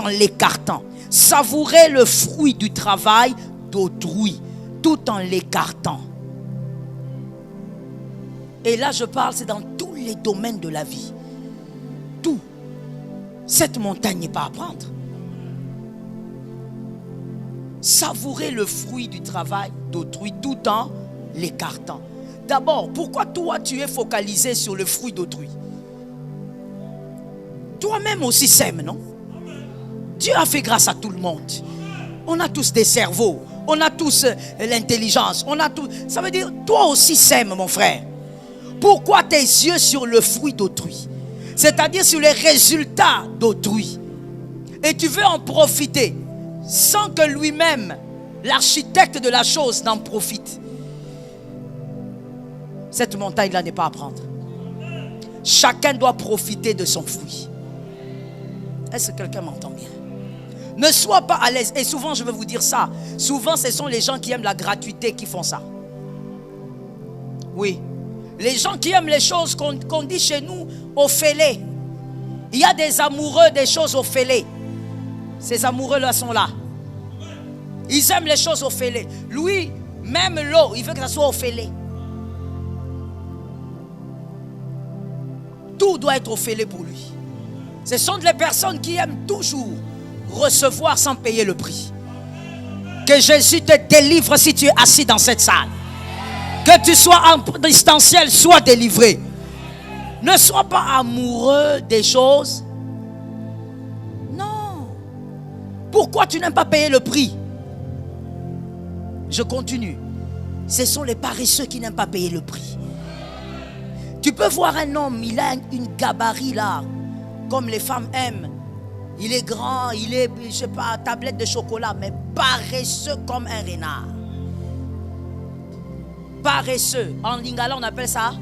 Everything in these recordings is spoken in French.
l'écartant. Savourer le fruit du travail d'autrui, tout en l'écartant. Et là, je parle, c'est dans tous les domaines de la vie. Tout. Cette montagne n'est pas à prendre. Savourer le fruit du travail d'autrui tout en l'écartant. D'abord, pourquoi toi tu es focalisé sur le fruit d'autrui? Toi-même aussi sème, non? Dieu a fait grâce à tout le monde. On a tous des cerveaux, on a tous l'intelligence, on a tout. Ça veut dire, toi aussi sème, mon frère. Pourquoi tes yeux sur le fruit d'autrui? C'est-à-dire sur les résultats d'autrui. Et tu veux en profiter sans que lui-même, l'architecte de la chose, n'en profite. Cette montagne-là n'est pas à prendre. Chacun doit profiter de son fruit. Est-ce que quelqu'un m'entend bien? Ne sois pas à l'aise. Et souvent, je vais vous dire ça. Souvent, ce sont les gens qui aiment la gratuité qui font ça. Oui. Les gens qui aiment les choses qu'on dit chez nous au fêlé. Il y a des amoureux des choses au fêlé. Ces amoureux-là sont là. Ils aiment les choses au fêlé. Lui, même l'eau, il veut que ça soit au fêlé. Tout doit être au fêlé pour lui. Ce sont des personnes qui aiment toujours recevoir sans payer le prix. Que Jésus te délivre si tu es assis dans cette salle. Que tu sois en distanciel, sois délivré. Ne sois pas amoureux des choses. Non. Pourquoi tu n'aimes pas payer le prix? Je continue. Ce sont les paresseux qui n'aiment pas payer le prix. Tu peux voir un homme, il a une gabarit là, comme les femmes aiment. Il est grand, il est, je sais pas, tablette de chocolat, mais paresseux comme un renard. Paresseux. En lingala, on appelle ça.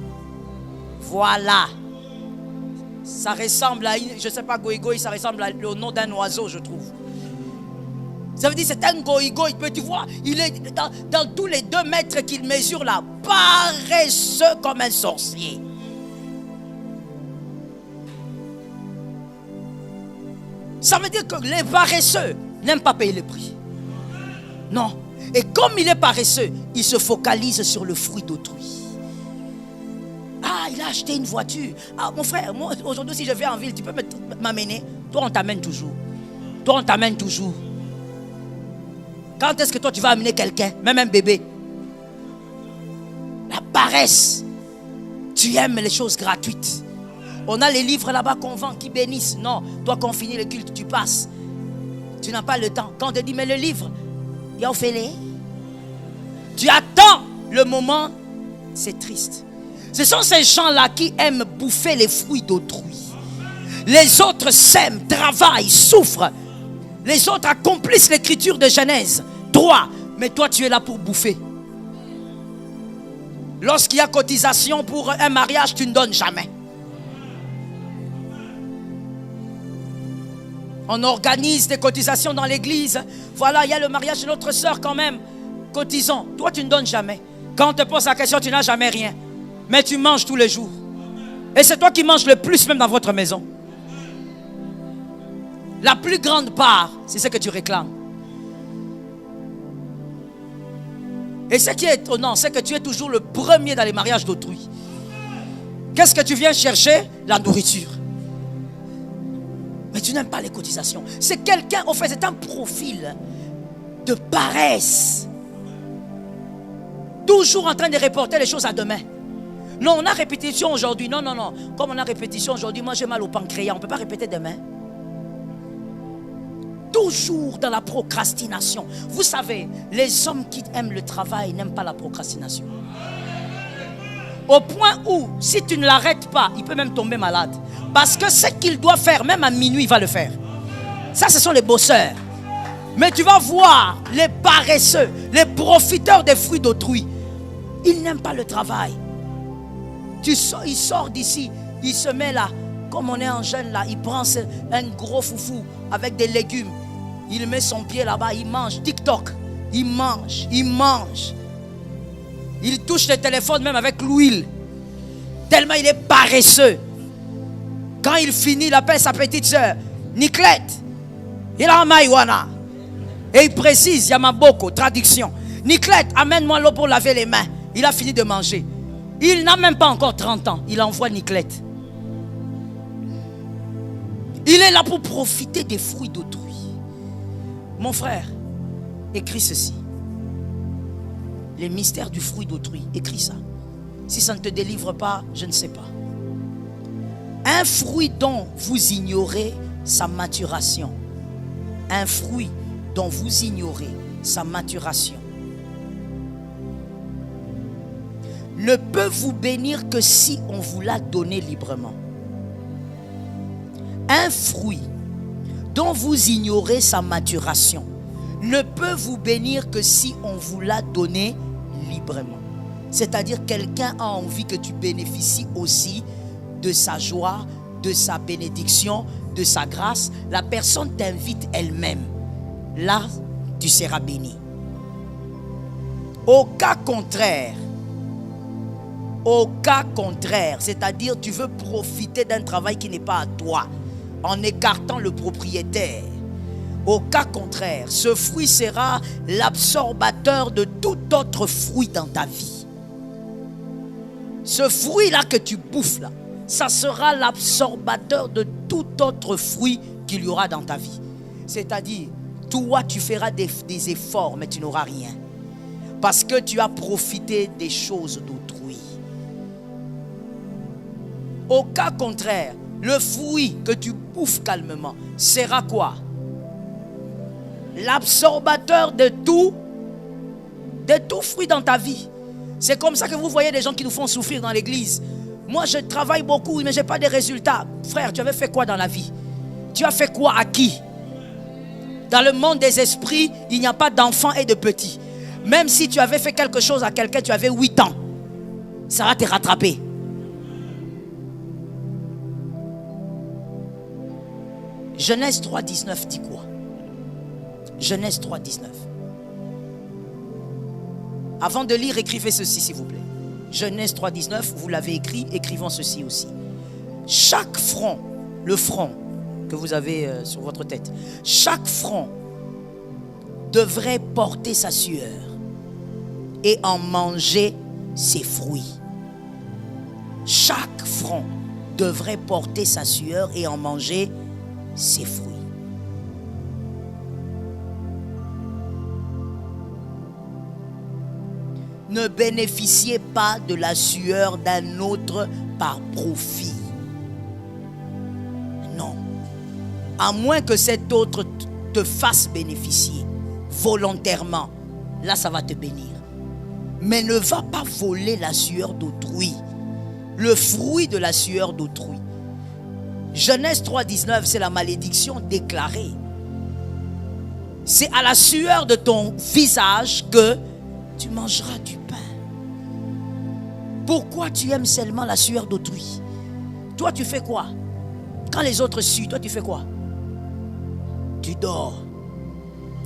Voilà. Ça ressemble à, je sais pas, goïgoï, ça ressemble au nom d'un oiseau, je trouve. Ça veut dire c'est un goïgoï. Tu vois, il est dans tous les 2 mètres qu'il mesure là, paresseux comme un sorcier. Ça veut dire que les paresseux n'aiment pas payer le prix. Non. Et comme il est paresseux, il se focalise sur le fruit d'autrui. Ah, il a acheté une voiture. Ah, mon frère, moi, aujourd'hui, si je vais en ville, tu peux m'amener. Toi, on t'amène toujours. Toi, on t'amène toujours. Quand est-ce que toi, tu vas amener quelqu'un, même un bébé? La paresse. Tu aimes les choses gratuites. On a les livres là-bas qu'on vend, qui bénissent. Non, toi, quand on finit le culte, tu passes. Tu n'as pas le temps. Quand on te dit, mais le livre, il y a fait. Tu attends le moment, c'est triste. Ce sont ces gens-là qui aiment bouffer les fruits d'autrui. Les autres sèment, travaillent, souffrent. Les autres accomplissent l'écriture de Genèse 3. Mais toi, tu es là pour bouffer. Lorsqu'il y a cotisation pour un mariage, tu ne donnes jamais. On organise des cotisations dans l'église. Voilà, il y a le mariage de notre soeur quand même. Cotisons. Toi, tu ne donnes jamais. Quand on te pose la question, tu n'as jamais rien. Mais tu manges tous les jours. Et c'est toi qui manges le plus même dans votre maison. La plus grande part, c'est ce que tu réclames. Et ce qui est étonnant, c'est que tu es toujours le premier dans les mariages d'autrui. Qu'est-ce que tu viens chercher? La nourriture. Mais tu n'aimes pas les cotisations. C'est quelqu'un, en fait, c'est un profil de paresse. Toujours en train de reporter les choses à demain. Non, on a répétition aujourd'hui. Non. Comme on a répétition aujourd'hui, moi j'ai mal au pancréas. On ne peut pas répéter demain. Toujours dans la procrastination. Vous savez, les hommes qui aiment le travail n'aiment pas la procrastination. Au point où, si tu ne l'arrêtes pas, il peut même tomber malade. Parce que ce qu'il doit faire, même à minuit, il va le faire. Ça, ce sont les bosseurs. Mais tu vas voir les paresseux, les profiteurs des fruits d'autrui. Ils n'aiment pas le travail. Il sort d'ici, il se met là. Comme on est en jeûne là, il prend un gros foufou avec des légumes. Il met son pied là-bas, il mange. TikTok, il mange. Il touche le téléphone même avec l'huile. Tellement il est paresseux. Quand il finit, il appelle sa petite soeur, Niclette. Il a un maïwana. Et il précise, Yamaboko, traduction. Niclette, amène-moi l'eau pour laver les mains. Il a fini de manger. Il n'a même pas encore 30 ans. Il envoie Niclette. Il est là pour profiter des fruits d'autrui. Mon frère, écris ceci. Les mystères du fruit d'autrui. Écris ça. Si ça ne te délivre pas, je ne sais pas. Un fruit dont vous ignorez sa maturation. Un fruit dont vous ignorez sa maturation ne peut vous bénir que si on vous l'a donné librement. Un fruit dont vous ignorez sa maturation ne peut vous bénir que si on vous l'a donné librement. C'est-à-dire quelqu'un a envie que tu bénéficies aussi de sa joie, de sa bénédiction, de sa grâce. La personne t'invite elle-même. Là, tu seras béni. Au cas contraire, c'est-à-dire tu veux profiter d'un travail qui n'est pas à toi, en écartant le propriétaire. Au cas contraire, ce fruit sera l'absorbateur de tout autre fruit dans ta vie. Ce fruit-là que tu bouffes là, ça sera l'absorbateur de tout autre fruit qu'il y aura dans ta vie. C'est-à-dire, toi tu feras des efforts, mais tu n'auras rien. Parce que tu as profité des choses d'autrui. Au cas contraire, le fruit que tu bouffes calmement sera quoi? L'absorbateur de tout fruit dans ta vie. C'est comme ça que vous voyez des gens qui nous font souffrir dans l'église. Moi je travaille beaucoup mais je n'ai pas de résultats. Frère, tu avais fait quoi dans la vie? Tu as fait quoi à qui? Dans le monde des esprits, il n'y a pas d'enfants et de petits. Même si tu avais fait quelque chose à quelqu'un, tu avais 8 ans, ça va te rattraper. Genèse 3,19 dit quoi? Genèse 3,19. Avant de lire, écrivez ceci s'il vous plaît. Genèse 3,19, vous l'avez écrit, écrivons ceci aussi. Chaque front, le front que vous avez sur votre tête, chaque front devrait porter sa sueur et en manger ses fruits. Chaque front devrait porter sa sueur et en manger ses fruits. Ne bénéficiez pas de la sueur d'un autre par profit. Non. À moins que cet autre te fasse bénéficier volontairement. Là, ça va te bénir. Mais ne va pas voler la sueur d'autrui. Le fruit de la sueur d'autrui. Genèse 3,19, c'est la malédiction déclarée. C'est à la sueur de ton visage que tu mangeras du pain. Pourquoi tu aimes seulement la sueur d'autrui? Toi, tu fais quoi? Quand les autres suent, toi, tu fais quoi? Tu dors.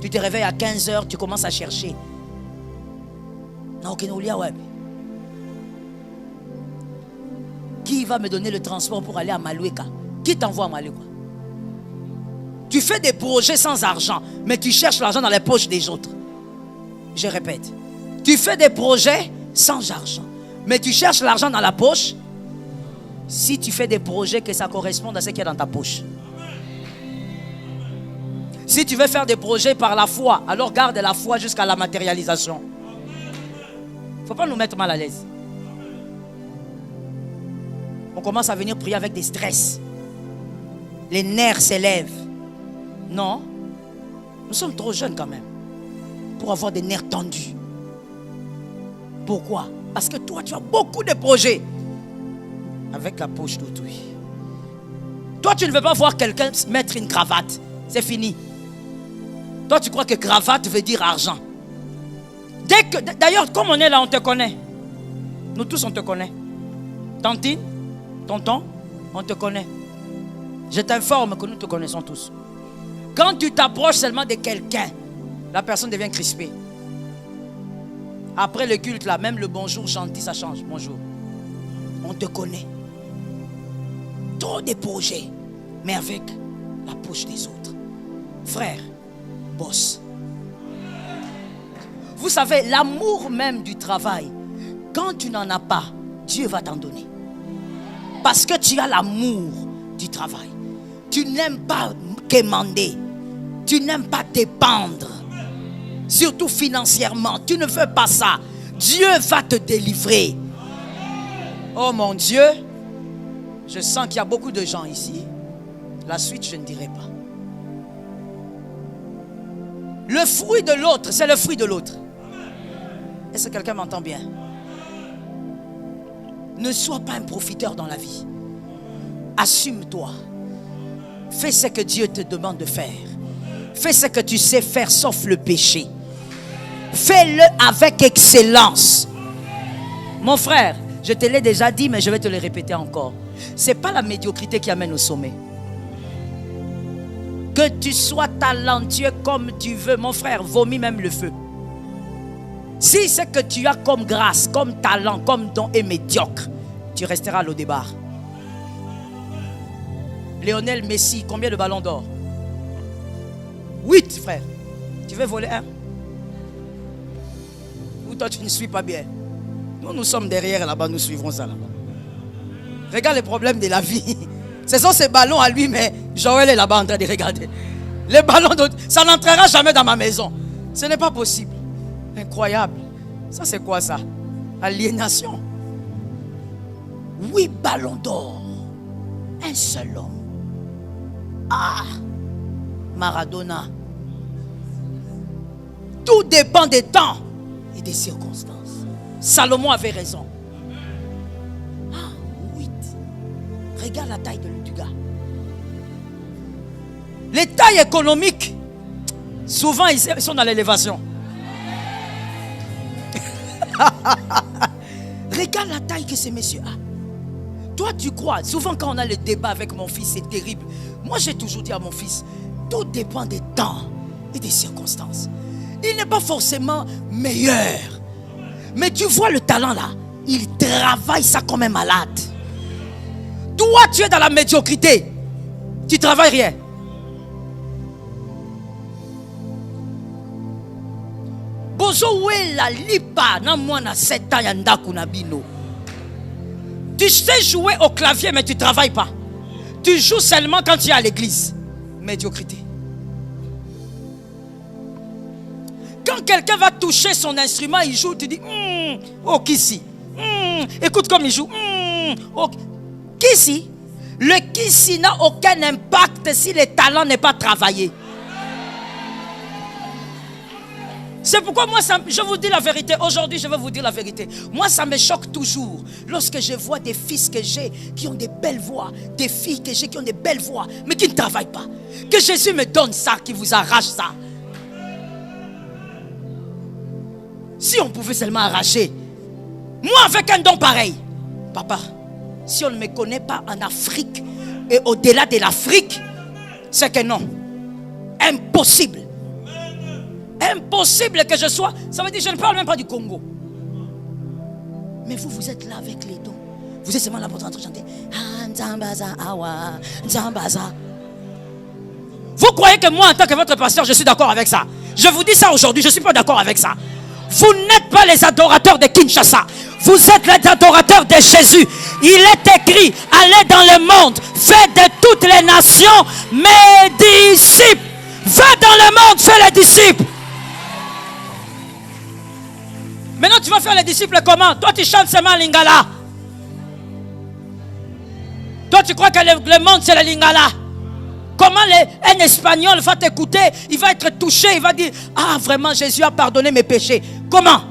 Tu te réveilles à 15h, tu commences à chercher. Non, qui va me donner le transport pour aller à Maloueka? Qui t'envoie à Maloueka? Tu fais des projets sans argent, mais tu cherches l'argent dans les poches des autres. Je répète. Tu fais des projets sans argent, mais tu cherches l'argent dans la poche. Si tu fais des projets, que ça corresponde à ce qu'il y a dans ta poche. Si tu veux faire des projets par la foi, alors garde la foi jusqu'à la matérialisation. Il ne faut pas nous mettre mal à l'aise. On commence à venir prier avec des stress. Les nerfs s'élèvent. Non, nous sommes trop jeunes quand même pour avoir des nerfs tendus. Pourquoi? Parce que toi, tu as beaucoup de projets avec la poche d'autrui. Toi, tu ne veux pas voir quelqu'un mettre une cravate. C'est fini. Toi, tu crois que cravate veut dire argent. D'ailleurs, comme on est là, on te connaît. Nous tous, on te connaît. Tantine, tonton, on te connaît. Je t'informe que nous te connaissons tous. Quand tu t'approches seulement de quelqu'un, la personne devient crispée. Après le culte, là, même le bonjour gentil, ça change. Bonjour. On te connaît. Trop de projets, mais avec la poche des autres. Frère, bosse. Vous savez, l'amour même du travail, quand tu n'en as pas, Dieu va t'en donner. Parce que tu as l'amour du travail. Tu n'aimes pas quémander. Tu n'aimes pas dépendre. Surtout financièrement. Tu ne veux pas ça. Dieu va te délivrer. Oh mon Dieu. Je sens qu'il y a beaucoup de gens ici. La suite, je ne dirai pas. Le fruit de l'autre, c'est le fruit de l'autre. Est-ce que quelqu'un m'entend bien? Ne sois pas un profiteur dans la vie. Assume-toi. Fais ce que Dieu te demande de faire. Fais ce que tu sais faire sauf le péché. Fais-le avec excellence. Mon frère, je te l'ai déjà dit, mais je vais te le répéter encore. Ce n'est pas la médiocrité qui amène au sommet. Que tu sois talentueux comme tu veux, mon frère, vomis même le feu. Si ce que tu as comme grâce, comme talent, comme don est médiocre, tu resteras à l'eau des barres. Lionel Messi, combien de ballons d'or? 8, frère. Tu veux voler un? Ou toi tu ne suis pas bien? Nous sommes derrière là-bas, nous suivrons ça là-bas. Regarde les problèmes de la vie. Ce sont ces ballons à lui, mais Joël est là-bas en train de regarder. Les ballons d'autres, ça n'entrera jamais dans ma maison. Ce n'est pas possible. Incroyable. Ça c'est quoi ça? Aliénation. 8 ballons d'or. Un seul homme. Ah! Maradona. Tout dépend des temps et des circonstances. Salomon avait raison. Ah, 8. Regarde la taille du gars. Les tailles économiques, souvent ils sont dans l'élévation. Regarde la taille que ces messieurs ont. Toi tu crois, souvent quand on a le débat avec mon fils, c'est terrible. Moi j'ai toujours dit à mon fils, tout dépend des temps et des circonstances. Il n'est pas forcément meilleur. Mais tu vois le talent là, il travaille ça comme un malade. Toi tu es dans la médiocrité. Tu travailles rien. Tu sais jouer au clavier mais tu ne travailles pas. Tu joues seulement quand tu es à l'église. Médiocrité. Quand quelqu'un va toucher son instrument, il joue, tu dis oh Kissi. Écoute comme il joue. Oh. Kissi. Le Kissi n'a aucun impact si le talent n'est pas travaillé. C'est pourquoi moi, je vous dis la vérité. Aujourd'hui, je vais vous dire la vérité. Moi, ça me choque toujours lorsque je vois des fils que j'ai qui ont des belles voix, des filles que j'ai qui ont des belles voix, mais qui ne travaillent pas. Que Jésus me donne ça, qui vous arrache ça. Si on pouvait seulement arracher. Moi, avec un don pareil. Papa, si on ne me connaît pas en Afrique et au-delà de l'Afrique, c'est que non. Impossible. Impossible que je sois. Ça veut dire que je ne parle même pas du Congo. Mais vous, vous êtes là avec les dons. Vous êtes seulement là pour chanter. Vous croyez que moi, en tant que votre pasteur, je suis d'accord avec ça? Je vous dis ça aujourd'hui, je ne suis pas d'accord avec ça. Vous n'êtes pas les adorateurs de Kinshasa. Vous êtes les adorateurs de Jésus. Il est écrit, allez dans le monde, faites de toutes les nations mes disciples. Va dans le monde, fais les disciples. Maintenant, tu vas faire les disciples comment? Toi, tu chantes seulement Lingala. Toi, tu crois que le monde, c'est le Lingala. Comment un Espagnol va t'écouter? Il va être touché. Il va dire, ah, vraiment, Jésus a pardonné mes péchés. Comment?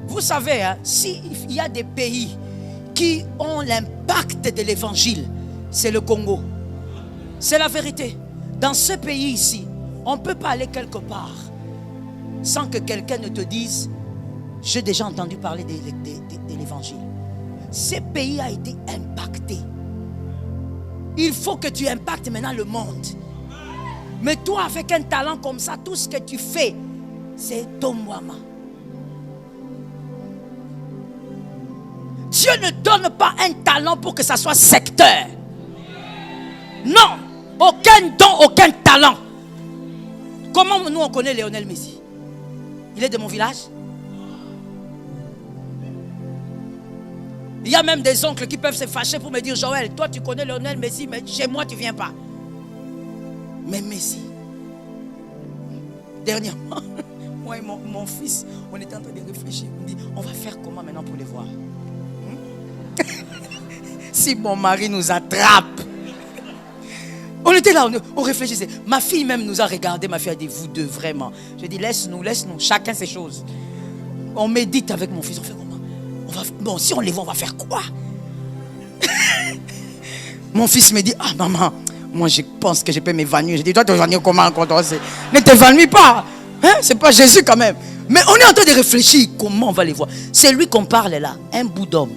Vous savez, hein, s'il y a des pays qui ont l'impact de l'évangile, c'est le Congo. C'est la vérité. Dans ce pays ici, on ne peut pas aller quelque part sans que quelqu'un ne te dise, j'ai déjà entendu parler de l'évangile. Ce pays a été impacté. Il faut que tu impactes maintenant le monde. Mais toi, avec un talent comme ça, tout ce que tu fais, c'est Tomwama. Dieu ne donne pas un talent pour que ça soit secteur. Non, aucun don, aucun talent. Comment nous on connaît Lionel Messi? Il est de mon village. Il y a même des oncles qui peuvent se fâcher pour me dire: Joël, toi tu connais Lionel Messi, mais chez moi tu ne viens pas. Mais Messi, dernièrement, moi et mon fils, on était en train de réfléchir. On dit: on va faire comment maintenant pour les voir? Si mon mari nous attrape. On était là, on réfléchissait. Ma fille même nous a regardé. Ma fille a dit: vous deux, vraiment. Je dis: laisse-nous, chacun ses choses. On médite avec mon fils. On fait comment? Bon, si on les voit, on va faire quoi? Mon fils me dit: ah maman, moi je pense que je peux m'évanouir. Je dis: toi t'évanouir comment quand on sait? Ne t'évanouis pas, hein? C'est pas Jésus quand même. Mais on est en train de réfléchir. Comment on va les voir? C'est lui qu'on parle là, un bout d'homme.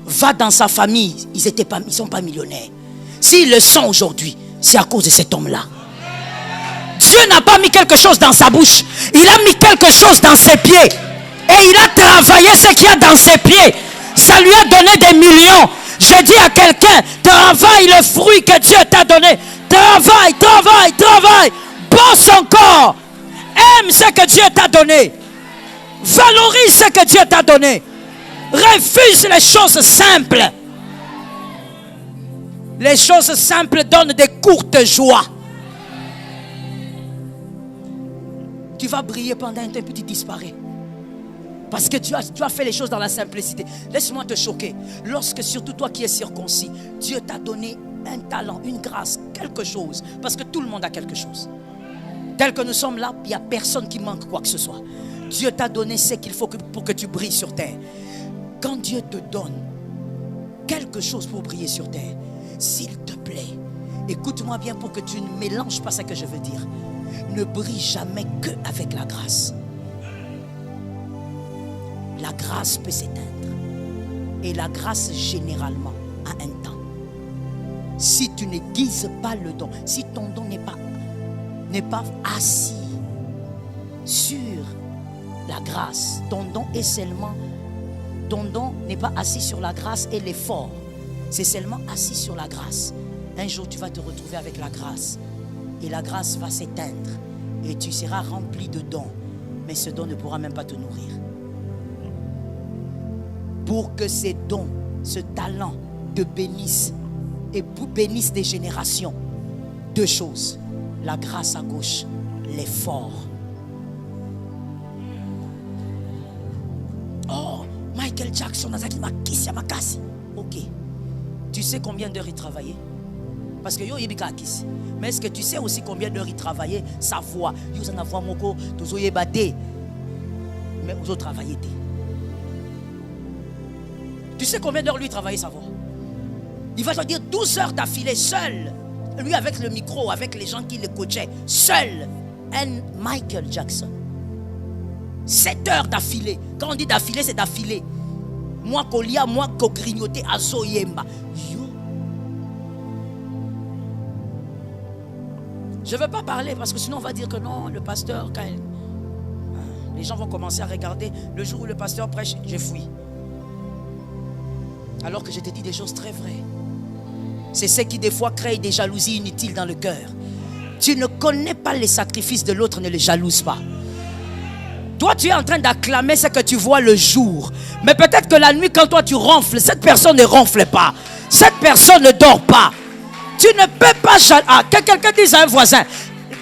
Va dans sa famille, ils sont pas millionnaires. S'ils le sont aujourd'hui, c'est à cause de cet homme-là. Dieu n'a pas mis quelque chose dans sa bouche. Il a mis quelque chose dans ses pieds. Et il a travaillé ce qu'il y a dans ses pieds. Ça lui a donné des millions. Je dis à quelqu'un: travaille le fruit que Dieu t'a donné. Travaille, travaille, travaille. Bosse encore. Aime ce que Dieu t'a donné. Valorise ce que Dieu t'a donné. Refuse les choses simples. Les choses simples donnent des courtes joies. Tu vas briller pendant un temps, puis tu disparais. Parce que tu as fait les choses dans la simplicité. Laisse-moi te choquer. Lorsque, surtout toi qui es circoncis, Dieu t'a donné un talent, une grâce, quelque chose. Parce que tout le monde a quelque chose. Tel que nous sommes là, il n'y a personne qui manque quoi que ce soit. Dieu t'a donné ce qu'il faut pour que tu brilles sur terre. Quand Dieu te donne quelque chose pour briller sur terre, s'il te plaît, écoute-moi bien pour que tu ne mélanges pas ce que je veux dire. Ne brille jamais que avec la grâce. La grâce peut s'éteindre. Et la grâce généralement a un temps. Si tu n'aiguises pas le don, si ton don n'est pas assis sur la grâce, ton don n'est pas assis sur la grâce et l'effort. C'est seulement assis sur la grâce. Un jour, tu vas te retrouver avec la grâce. Et la grâce va s'éteindre. Et tu seras rempli de dons. Mais ce don ne pourra même pas te nourrir. Pour que ces dons, ce talent te bénisse et bénisse des générations. Deux choses. La grâce à gauche, l'effort. Oh, Michael Jackson, ok. Tu sais combien d'heures il travaillait? Parce que yo yebika akisi. Mais est-ce que tu sais aussi combien d'heures il travaillait? Sa voix. Yo en voix moko, tozo yebate. Mais vous travaillez. Tu sais combien d'heures lui travaillait sa voix? Il va te dire 12 heures d'affilée seul. Lui avec le micro, avec les gens qui le coachaient. Seul. Un Michael Jackson. 7 heures d'affilée. Quand on dit d'affilée, c'est d'affilée. Moi kolia, moi ko grignoter azo yemba. Yo. Je ne veux pas parler parce que sinon on va dire que non, le pasteur, quand les gens vont commencer à regarder. Le jour où le pasteur prêche, je fuis. Alors que je te dis des choses très vraies. C'est ce qui des fois crée des jalousies inutiles dans le cœur. Tu ne connais pas les sacrifices de l'autre, ne les jalouse pas. Toi, tu es en train d'acclamer ce que tu vois le jour. Mais peut-être que la nuit, quand toi tu ronfles, cette personne ne ronfle pas. Cette personne ne dort pas. Tu ne peux pas... que quelqu'un dise à un voisin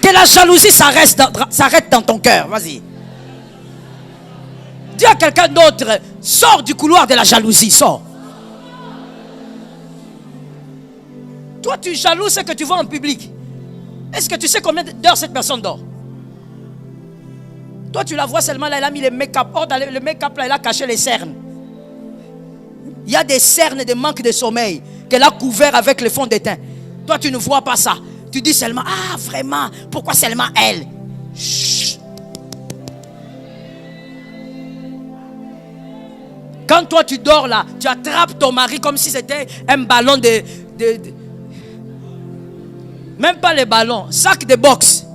que la jalousie s'arrête dans ton cœur. Vas-y. Dis à quelqu'un d'autre, sors du couloir de la jalousie, sors. Toi, tu jalouses ce que tu vois en public. Est-ce que tu sais combien d'heures cette personne dort? Toi, tu la vois seulement là, elle a mis le make-up. Or, dans le make-up là, elle a caché les cernes. Il y a des cernes de manque de sommeil qu'elle a couvert avec le fond de teint. Toi, tu ne vois pas ça. Tu dis seulement, ah, vraiment, pourquoi seulement elle? Chut. Quand toi, tu dors là, tu attrapes ton mari comme si c'était un ballon Même pas les ballons, sac de boxe.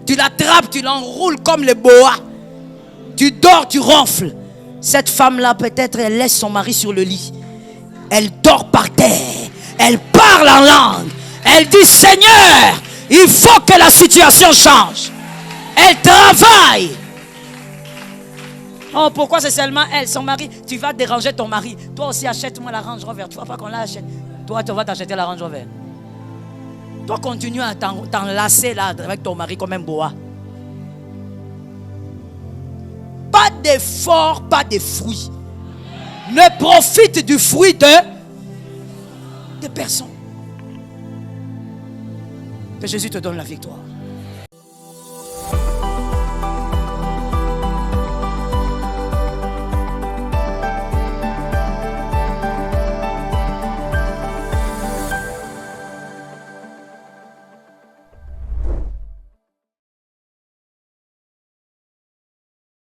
Tu l'attrapes, tu l'enroules comme les boas. Tu dors, tu ronfles. Cette femme-là, peut-être, elle laisse son mari sur le lit. Elle dort par terre. Elle parle en langue. Elle dit, Seigneur, il faut que la situation change. Elle travaille. Oh, pourquoi c'est seulement elle, son mari? Tu vas déranger ton mari. Toi aussi, achète-moi la Range Rover. Tu vois pas qu'on l'achète. Toi, tu vas t'acheter la Range Rover. Toi, continue à t'enlacer là avec ton mari comme un boa. Pas d'effort, pas de fruits. Ne profite du fruit de personne. Que Jésus te donne la victoire.